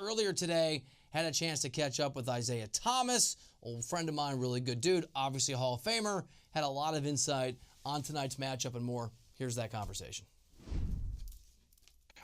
earlier today, had a chance to catch up with Isiah Thomas, old friend of mine, really good dude, obviously a Hall of Famer, had a lot of insight on tonight's matchup and more. Here's that conversation.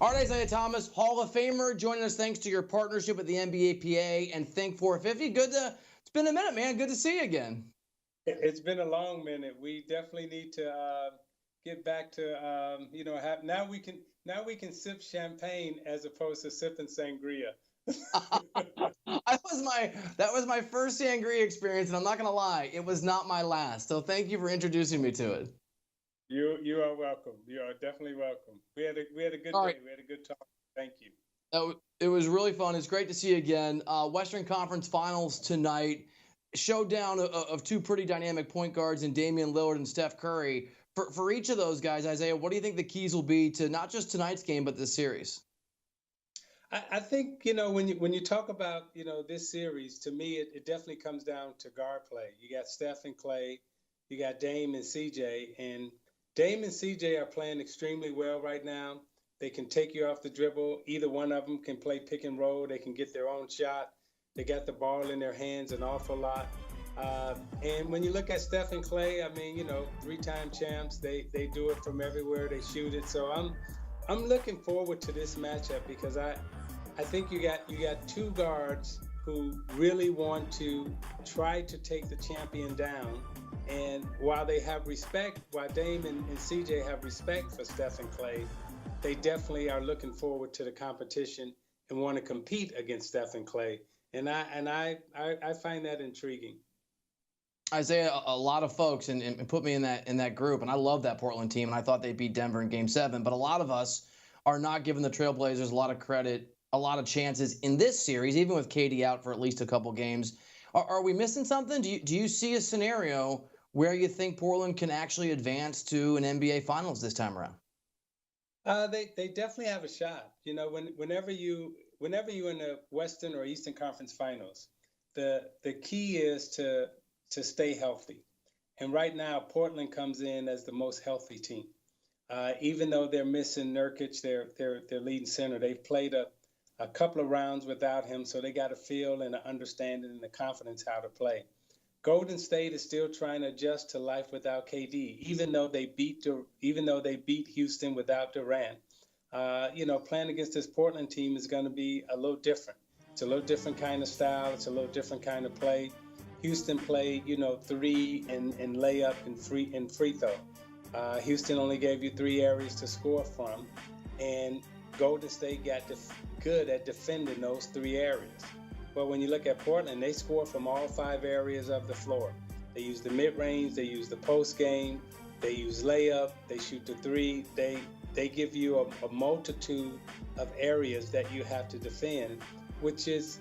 All right, Isiah Thomas, Hall of Famer, joining us thanks to your partnership with the NBPA and THINK450. It's been a minute, man. Good to see you again. It's been a long minute. We definitely need to get back to now we can sip champagne as opposed to sipping sangria. That was my first sangria experience, and I'm not gonna lie, it was not my last. So thank you for introducing me to it. You are welcome. You are definitely welcome. We had a good day. We had a good talk. Thank you. It was really fun. It's great to see you again. Western Conference Finals tonight. Showdown of two pretty dynamic point guards in Damian Lillard and Steph Curry. For each of those guys, Isiah, what do you think the keys will be to not just tonight's game but this series? I think when you talk about this series, to me it definitely comes down to guard play. You got Steph and Clay, you got Dame and CJ, and Dame and CJ are playing extremely well right now. They can take you off the dribble. Either one of them can play pick and roll. They can get their own shot. They got the ball in their hands an awful lot. And when you look at Steph and Clay, I mean, three-time champs. They do it from everywhere. They shoot it. So I'm looking forward to this matchup because I think you got two guards who really want to try to take the champion down. And while they have respect, while Dame and CJ have respect for Steph and Clay, they definitely are looking forward to the competition and want to compete against Steph and Clay. And I find that intriguing. Isiah, a lot of folks and put me in that group, and I love that Portland team, and I thought they'd beat Denver in Game 7. But a lot of us are not giving the Trailblazers a lot of credit, a lot of chances in this series, even with KD out for at least a couple games. Are we missing something? Do you see a scenario where you think Portland can actually advance to an NBA Finals this time around? They definitely have a shot. Whenever you're in the Western or Eastern Conference Finals, the key is to stay healthy. And right now, Portland comes in as the most healthy team. Even though they're missing Nurkic, their leading center, they've played a couple of rounds without him, so they got a feel and an understanding and the confidence how to play. Golden State is still trying to adjust to life without KD, even though they beat Houston without Durant. Playing against this Portland team is going to be a little different. It's a little different kind of style. It's a little different kind of play. Houston played, three and layup and free throw. Houston only gave you 3 areas to score from, and Golden State got good at defending those 3 areas. But when you look at Portland, they score from all 5 areas of the floor. They use the mid-range, they use the post game, they use layup, they shoot the 3. They give you a multitude of areas that you have to defend, which is,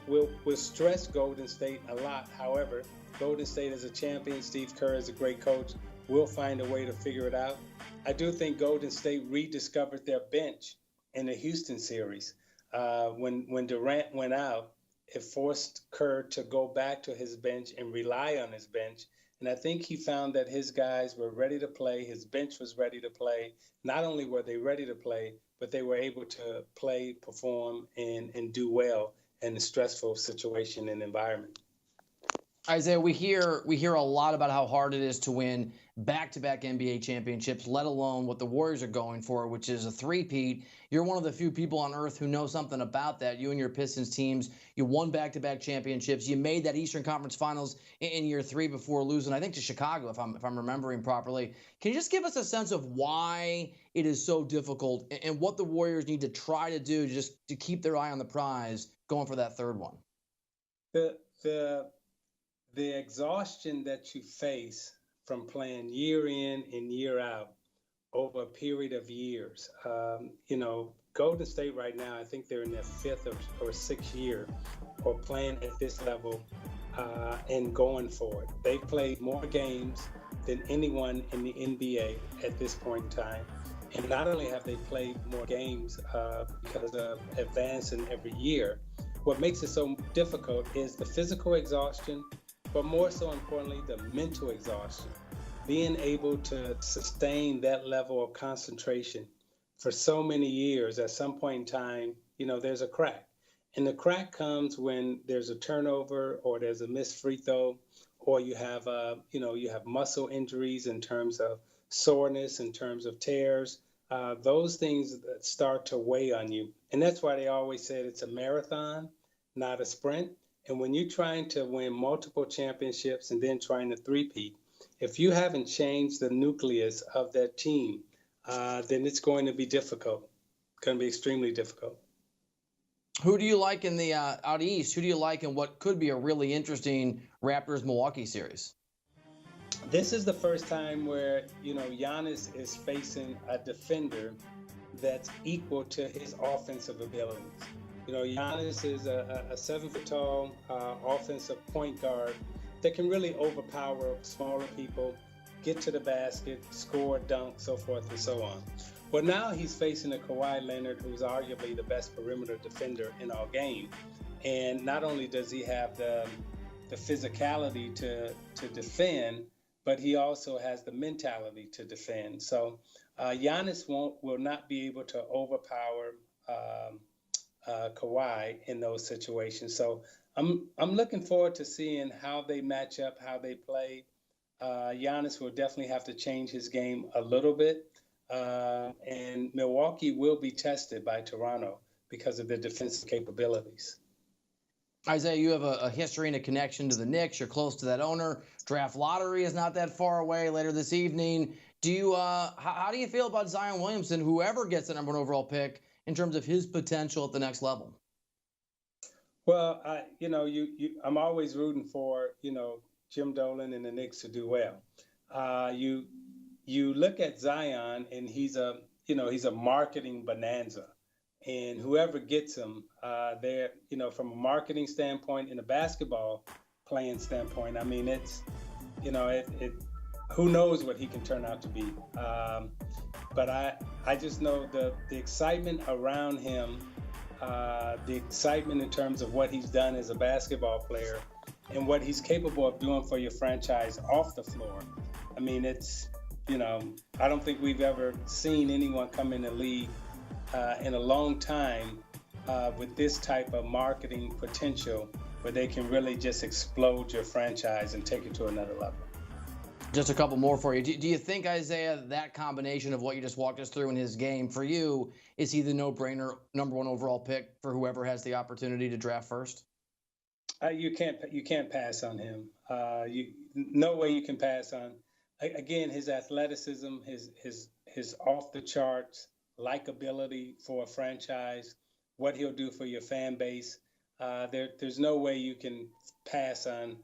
will stress Golden State a lot. However, Golden State is a champion. Steve Kerr is a great coach. We'll find a way to figure it out. I do think Golden State rediscovered their bench in the Houston series. When Durant went out, it forced Kerr to go back to his bench and rely on his bench. And I think he found that his guys were ready to play. His bench was ready to play. Not only were they ready to play, but they were able to play, perform, and do well in a stressful situation and environment. Isiah, we hear a lot about how hard it is to win back-to-back NBA championships, let alone what the Warriors are going for, which is a three-peat. You're one of the few people on earth who know something about that. You and your Pistons teams, you won back-to-back championships. You made that Eastern Conference Finals in year 3 before losing, I think, to Chicago, if I'm remembering properly. Can you just give us a sense of why it is so difficult and what the Warriors need to try to do just to keep their eye on the prize going for that third one? The exhaustion that you face from playing year in and year out over a period of years. Golden State right now, I think they're in their 5th or 6th year of playing at this level and going for it. They've played more games than anyone in the NBA at this point in time. And not only have they played more games because of advancing every year, what makes it so difficult is the physical exhaustion, but more so importantly, the mental exhaustion. Being able to sustain that level of concentration for so many years, at some point in time, there's a crack. And the crack comes when there's a turnover or there's a missed free throw, or you have muscle injuries in terms of soreness, in terms of tears. Those things that start to weigh on you. And that's why they always said it's a marathon, not a sprint. And when you're trying to win multiple championships and then trying to three-peat, if you haven't changed the nucleus of that team, then it's going to be difficult. It's going to be extremely difficult. Who do you like in the out east? Who do you like in what could be a really interesting Raptors-Milwaukee series? This is the first time where, Giannis is facing a defender that's equal to his offensive abilities. Giannis is a 7 foot tall offensive point guard that can really overpower smaller people, get to the basket, score, dunk, so forth and so on. Well, now he's facing a Kawhi Leonard, who's arguably the best perimeter defender in our game. And not only does he have the physicality to defend, but he also has the mentality to defend. So Giannis will not be able to overpower Kawhi in those situations. So I'm looking forward to seeing how they match up, how they play. Giannis will definitely have to change his game a little bit. And Milwaukee will be tested by Toronto because of their defensive capabilities. Isiah, you have a history and a connection to the Knicks. You're close to that owner. Draft lottery is not that far away later this evening. How do you feel about Zion Williamson, whoever gets the #1 overall pick, in terms of his potential at the next level? Well, I'm always rooting for, Jim Dolan and the Knicks to do well. You look at Zion, and he's a marketing bonanza. And whoever gets him, from a marketing standpoint, and a basketball playing standpoint, I mean, it's, who knows what he can turn out to be. But I just know the excitement around him, the excitement in terms of what he's done as a basketball player and what he's capable of doing for your franchise off the floor. I mean, it's, I don't think we've ever seen anyone come in the league in a long time with this type of marketing potential where they can really just explode your franchise and take it to another level. Just a couple more for you. Do you think, Isiah, that combination of what you just walked us through in his game, for you, is he the no-brainer #1 overall pick for whoever has the opportunity to draft first? You can't pass on him. No way you can pass on. Again, his athleticism, his off the charts likability for a franchise, what he'll do for your fan base. There's no way you can pass on.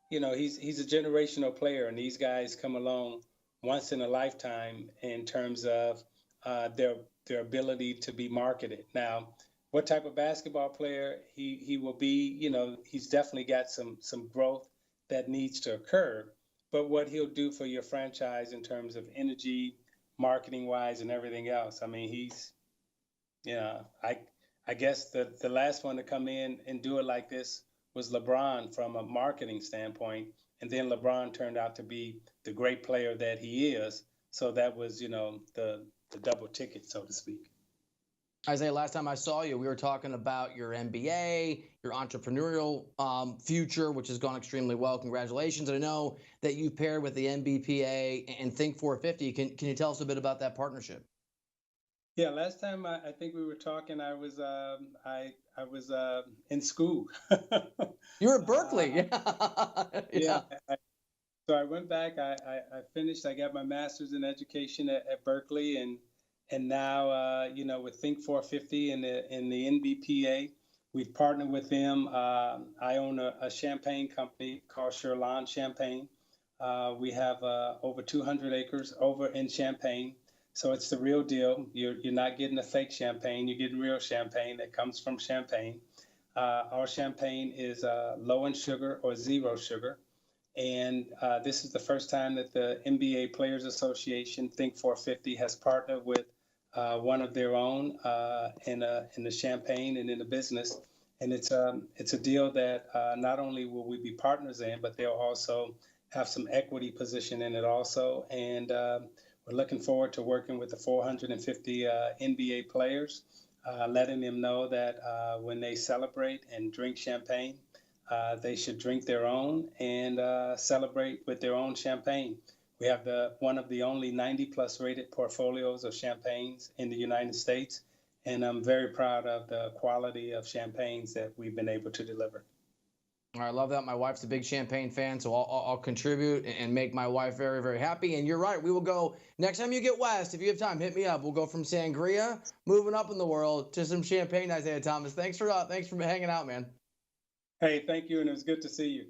He's a generational player, and these guys come along once in a lifetime in terms of their ability to be marketed. Now, what type of basketball player he will be, he's definitely got some growth that needs to occur. But what he'll do for your franchise in terms of energy, marketing wise, and everything else. I mean, he's, I guess the last one to come in and do it like this was LeBron from a marketing standpoint. And then LeBron turned out to be the great player that he is. So that was, the double ticket, so to speak. Isiah, last time I saw you, we were talking about your MBA, your entrepreneurial future, which has gone extremely well. Congratulations. And I know that you paired with the NBPA and THINK450. Can you tell us a bit about that partnership? Yeah, last time I think we were talking, I was in school. You were at Berkeley. Yeah. So I went back. I finished. I got my master's in education at Berkeley, and now with THINK450 and the NBPA, we've partnered with them. I own a champagne company called Shoreline Champagne. We have over 200 acres over in Champagne. So it's the real deal. You're not getting a fake champagne. You're getting real champagne that comes from Champagne. Our champagne is low in sugar or zero sugar. And this is the first time that the NBA Players Association, THINK450, has partnered with one of their own in the champagne and in the business. And it's a deal that not only will we be partners in, but they'll also have some equity position in it also. And we're looking forward to working with the 450 NBA players letting them know that when they celebrate and drink champagne, they should drink their own and celebrate with their own champagne. We have one of the only 90+ rated portfolios of champagnes in the United States, and I'm very proud of the quality of champagnes that we've been able to deliver. I love that. My wife's a big champagne fan, so I'll contribute and make my wife very, very happy. And you're right. We will go next time you get west. If you have time, hit me up. We'll go from sangria, moving up in the world, to some champagne. Isiah Thomas, thanks for hanging out, man. Hey, thank you, and it was good to see you.